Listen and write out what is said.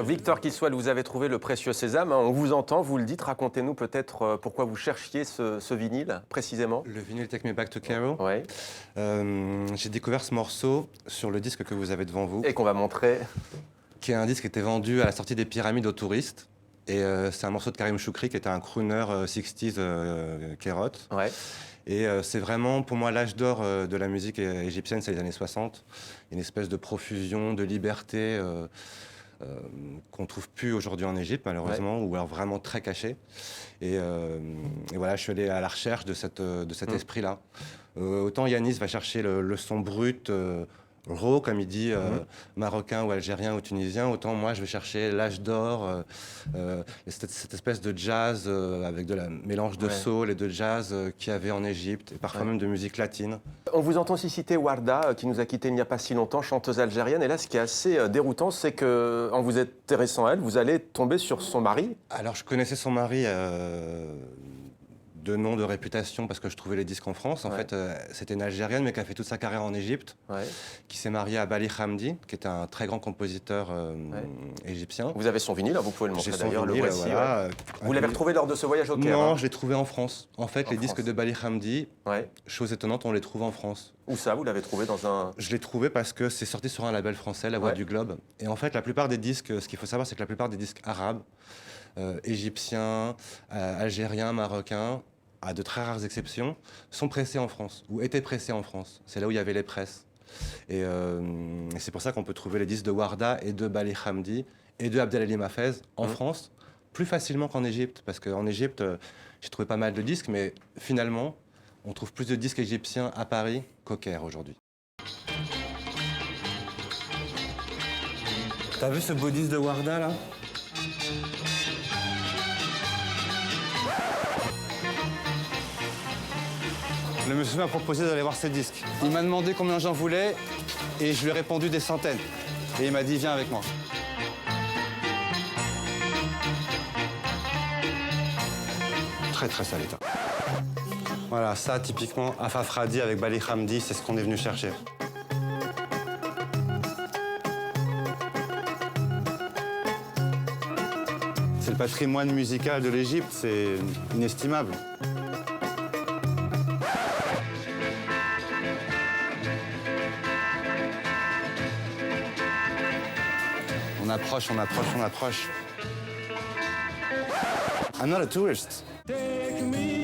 Victor Kiswell, vous avez trouvé le précieux sésame, hein, on vous entend, vous le dites. Racontez-nous peut-être pourquoi vous cherchiez ce vinyle, précisément. Le vinyle Take Me Back to Cairo. Oui. J'ai découvert ce morceau sur le disque que vous avez devant vous, Et qu'on va montrer. qui est un disque qui était vendu à la sortie des Pyramides aux touristes. Et c'est un morceau de Karim Choukri, qui était un crooner 60s Kerot. Ouais. Et c'est vraiment, pour moi, l'âge d'or de la musique égyptienne, c'est les années 60. Une espèce de profusion, de liberté qu'on ne trouve plus aujourd'hui en Égypte, malheureusement, ou alors vraiment très caché. Et voilà, je suis allé à la recherche de cet esprit-là. Autant Yanis va chercher le son brut, raw, comme il dit, marocain ou algérien ou tunisien, autant moi je vais chercher l'âge d'or, cette espèce de jazz avec de la mélange de soul et de jazz qu'il y avait en Égypte, et parfois même de musique latine. On vous entend aussi citer Warda, qui nous a quittés il n'y a pas si longtemps, chanteuse algérienne. Et là, ce qui est assez déroutant, c'est qu'en vous intéressant à elle, vous allez tomber sur son mari. Alors je connaissais son mari de nom, de réputation, parce que je trouvais les disques en France. En fait, c'était une Algérienne, mais qui a fait toute sa carrière en Égypte, qui s'est mariée à Bali Hamdi, qui est un très grand compositeur égyptien. Vous avez son vinyle, vous pouvez le montrer d'ailleurs, le vinyle, voici. voilà. Vous l'avez retrouvé lors de ce voyage au Caire? Non, hein. je l'ai trouvé en France. En fait, les disques de Bali Hamdi, chose étonnante, on les trouve en France. Où ça, vous l'avez trouvé dans un... Je l'ai trouvé parce que c'est sorti sur un label français, La Voix du Globe. Et en fait, la plupart des disques, ce qu'il faut savoir, c'est que la plupart des disques arabes, égyptiens, algériens, marocains, à de très rares exceptions, sont pressés en France, ou étaient pressés en France. C'est là où il y avait les presses. Et c'est pour ça qu'on peut trouver les disques de Warda et de Bali Hamdi et de Abdelhalim Hafez en France, plus facilement qu'en Égypte. Parce qu'en Égypte, j'ai trouvé pas mal de disques, mais finalement, on trouve plus de disques égyptiens à Paris qu'au Caire aujourd'hui. T'as vu ce beau disque de Warda, là ? Le monsieur m'a proposé d'aller voir ses disques. Il m'a demandé combien j'en voulais et je lui ai répondu des centaines. Et il m'a dit, viens avec moi. Très très sale état. Voilà, ça typiquement, Afaf Radi avec Bali Hamdi, c'est ce qu'on est venu chercher. C'est le patrimoine musical de l'Égypte, c'est inestimable. On approche, on approche, on approche. I'm not a tourist. Take me